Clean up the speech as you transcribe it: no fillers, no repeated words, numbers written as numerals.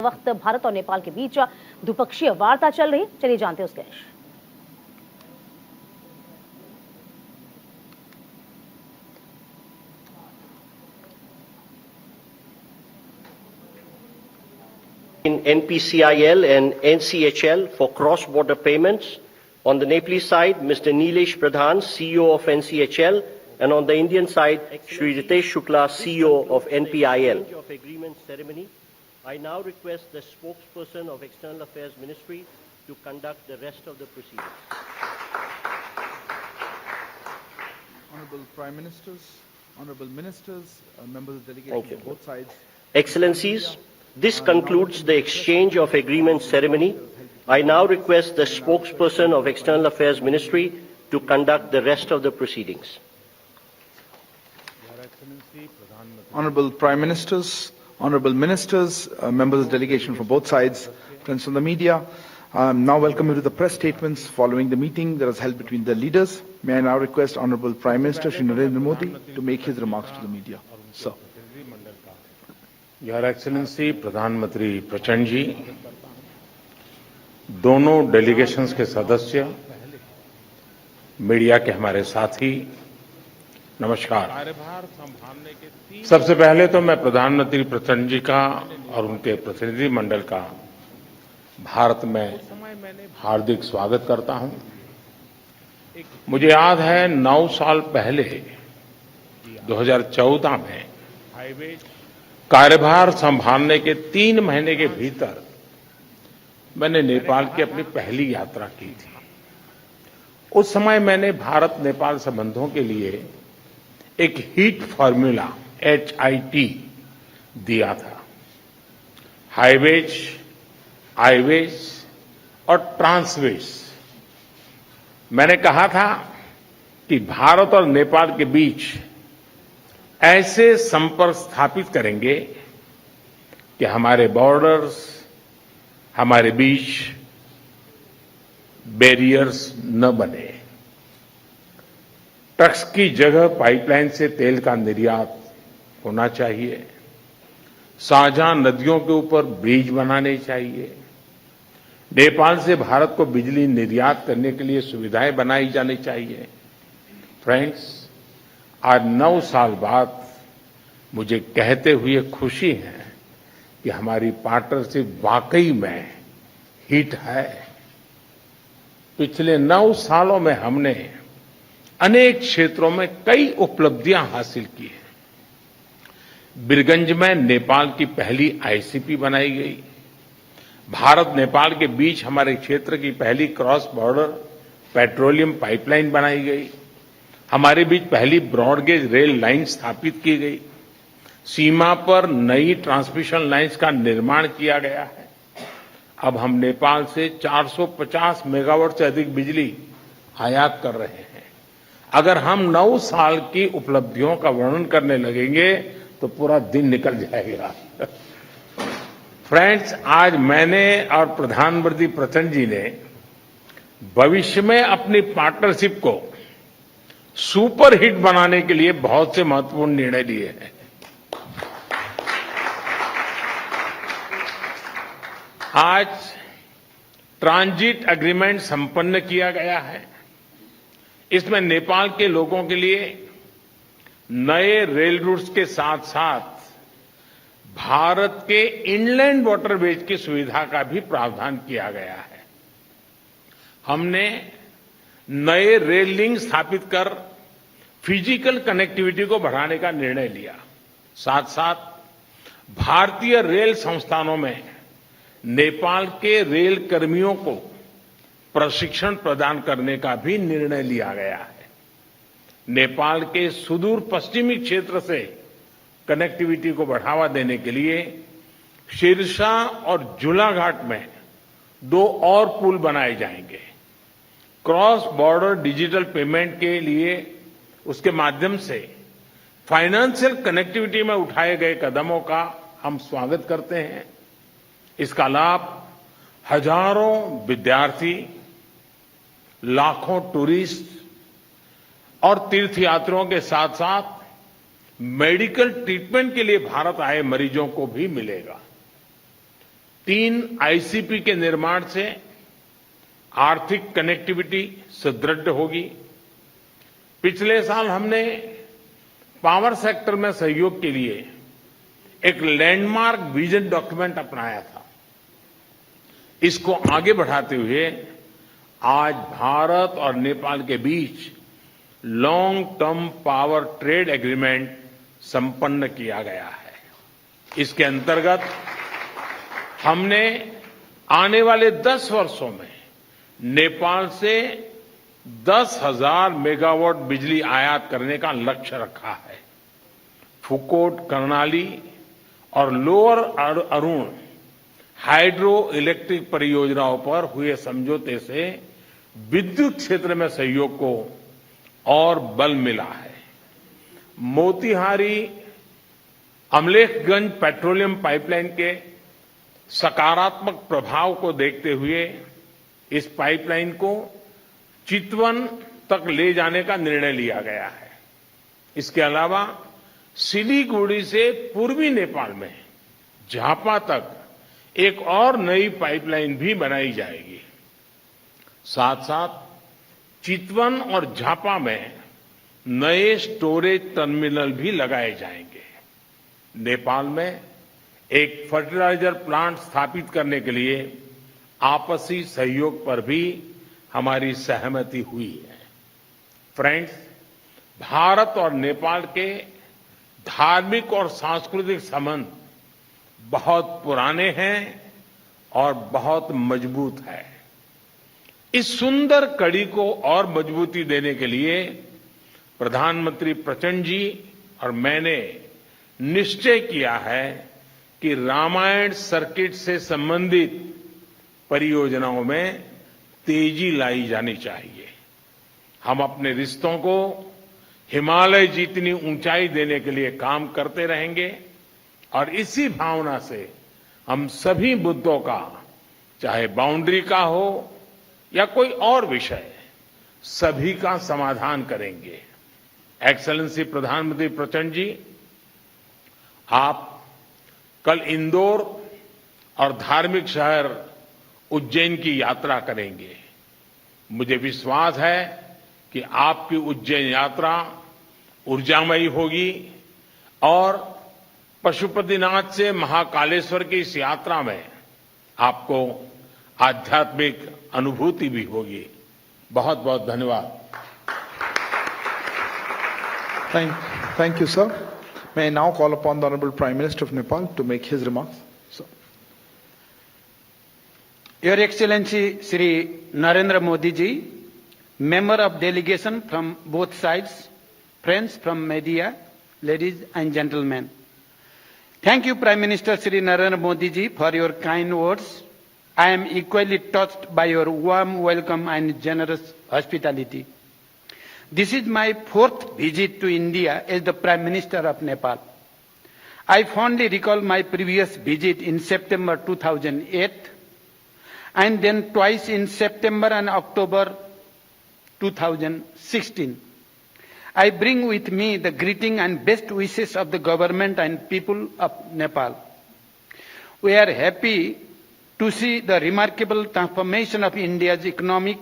वक्त भारत और नेपाल के बीच द्विपक्षीय वार्ता चल रही। चलिए जानते हैं उसके in NPCIL and NCHL for cross-border payments. On the Nepalese side, Mr. Nilesh Pradhan, CEO of NCHL, and on the Indian side, Shri Ritesh Shukla, CEO of NPIL. Of agreement ceremony. I now request the spokesperson of External Affairs Ministry to conduct the rest of the proceedings. Honorable Prime Ministers, Honorable Ministers, members of the delegation on both sides. Excellencies, this concludes the exchange of agreement ceremony. I now request the spokesperson of External Affairs Ministry to conduct the rest of the proceedings. Honorable Prime Ministers, Honorable Ministers, members of the delegation from both sides, friends from the media, now welcome you to the press statements following the meeting that was held between the leaders. May I now request Honorable Prime Minister Shri Narendra Modi to make his remarks to the media. Sir. Your Excellency प्रधानमंत्री प्रचंड जी, दोनों delegations के सदस्य, media के हमारे साथी, नमस्कार। सबसे पहले तो मैं प्रधानमंत्री प्रचंड जी का और उनके प्रतिनिधि मंडल का भारत में हार्दिक स्वागत करता हूं। मुझे याद है 9 साल पहले 2014 में कार्यभार संभालने के 3 महीने के भीतर मैंने नेपाल की अपनी पहली यात्रा की थी। उस समय मैंने भारत नेपाल संबंधों के लिए एक हीट फॉर्मूला HIT दिया था। हाईवेज, आईवेज और ट्रांसवेज। मैंने कहा था कि भारत और नेपाल के बीच ऐसे संपर्क स्थापित करेंगे कि हमारे बॉर्डर्स, हमारे बीच बैरियर्स न बने। ट्रक्स की जगह पाइपलाइन से तेल का निर्यात होना चाहिए। साझा नदियों के ऊपर ब्रिज बनाने चाहिए। नेपाल से भारत को बिजली निर्यात करने के लिए सुविधाएं बनाई जानी चाहिए। फ्रेंड्स, आज 9 साल बाद मुझे कहते हुए खुशी है कि हमारी पार्टनरशिप वाकई में हिट है। पिछले 9 सालों में हमने अनेक क्षेत्रों में कई उपलब्धियां हासिल की हैं। बीरगंज में नेपाल की पहली ICP बनाई गई। भारत नेपाल के बीच हमारे क्षेत्र की पहली क्रॉस बॉर्डर पेट्रोलियम पाइपलाइन बनाई गई। हमारे बीच पहली ब्रॉडगेज रेल लाइन स्थापित की गई। सीमा पर नई ट्रांसमिशन लाइन्स का निर्माण किया गया है। अब हम नेपाल से 450 मेगावाट से अधिक बिजली आयात कर रहे हैं। अगर हम 9 साल की उपलब्धियों का वर्णन करने लगेंगे तो पूरा दिन निकल जाएगा। फ्रेंड्स, आज मैंने और प्रधानमंत्री प्रचंड जी ने भविष्य में अपनी पार्टनरशिप को सुपर हिट बनाने के लिए बहुत से महत्वपूर्ण निर्णय लिए हैं। आज ट्रांजिट एग्रीमेंट संपन्न किया गया है। इसमें नेपाल के लोगों के लिए नए रेल रूट्स के साथ साथ भारत के इनलैंड वाटरवेज की सुविधा का भी प्रावधान किया गया है। हमने नए रेल लिंक स्थापित कर फिजिकल कनेक्टिविटी को बढ़ाने का निर्णय लिया। साथ साथ भारतीय रेल संस्थानों में नेपाल के रेल कर्मियों को प्रशिक्षण प्रदान करने का भी निर्णय लिया गया है। नेपाल के सुदूर पश्चिमी क्षेत्र से कनेक्टिविटी को बढ़ावा देने के लिए सिरसा और झूलाघाट में 2 और पुल बनाए जाएंगे। क्रॉस बॉर्डर डिजिटल पेमेंट के लिए उसके माध्यम से फाइनेंशियल कनेक्टिविटी में उठाए गए कदमों का हम स्वागत करते हैं। इसका लाभ हजारों विद्यार्थी, लाखों टूरिस्ट और तीर्थयात्रियों के साथ साथ मेडिकल ट्रीटमेंट के लिए भारत आए मरीजों को भी मिलेगा। 3 आईसीपी के निर्माण से आर्थिक कनेक्टिविटी सुदृढ़ होगी। पिछले साल हमने पावर सेक्टर में सहयोग के लिए एक लैंडमार्क विजन डॉक्यूमेंट अपनाया था। इसको आगे बढ़ाते हुए आज भारत और नेपाल के बीच long term power trade agreement संपन्न किया गया है। इसके अंतर्गत हमने आने वाले 10 वर्षों में नेपाल से 10,000 मेगावाट बिजली आयात करने का लक्ष्य रखा है। फुकोट, कर्णाली और लोअर अरुण हाइड्रो इलेक्ट्रिक परियोजनाओं पर हुए समझौते से विद्युत क्षेत्र में सहयोग को और बल मिला है। मोतीहारी अमलेखगंज पेट्रोलियम पाइपलाइन के सकारात्मक प्रभाव को देखते हुए इस पाइपलाइन को चितवन तक ले जाने का निर्णय लिया गया है। इसके अलावा सिलीगुड़ी से पूर्वी नेपाल में झापा तक एक और नई पाइपलाइन भी बनाई जाएगी। साथ साथ चितवन और झापा में नए स्टोरेज टर्मिनल भी लगाए जाएंगे। नेपाल में एक फर्टिलाइजर प्लांट स्थापित करने के लिए आपसी सहयोग पर भी हमारी सहमति हुई है। फ्रेंड्स, भारत और नेपाल के धार्मिक और सांस्कृतिक संबंध बहुत पुराने हैं और बहुत मजबूत है। इस सुंदर कड़ी को और मजबूती देने के लिए प्रधानमंत्री प्रचंड जी और मैंने निश्चय किया है कि रामायण सर्किट से संबंधित परियोजनाओं में तेजी लाई जानी चाहिए। हम अपने रिश्तों को हिमालय जितनी ऊंचाई देने के लिए काम करते रहेंगे और इसी भावना से हम सभी मुद्दों का, चाहे बाउंड्री का हो या कोई और विषय, सभी का समाधान करेंगे। एक्सेलेंसी प्रधानमंत्री प्रचंड जी, आप कल इंदौर और धार्मिक शहर उज्जैन की यात्रा करेंगे। मुझे विश्वास है कि आपकी उज्जैन यात्रा ऊर्जामयी होगी और पशुपतिनाथ से महाकालेश्वर की इस यात्रा में आपको आध्यात्मिक अनुभूति भी होगी। बहुत बहुत धन्यवाद। Thank you, sir. May I now call upon the Honorable Prime Minister of Nepal to make his remarks. Sir. Your Excellency Shri Narendra Modi ji, member of delegation from both sides, friends from media, ladies and gentlemen. Thank you, Prime Minister Shri Narendra Modi ji, for your kind words. I am equally touched by your warm welcome and generous hospitality. This is my 4th visit to India as the Prime Minister of Nepal. I fondly recall my previous visit in September 2008 and then twice in September and October 2016. I bring with me the greeting and best wishes of the government and people of Nepal. We are happy to see the remarkable transformation of India's economic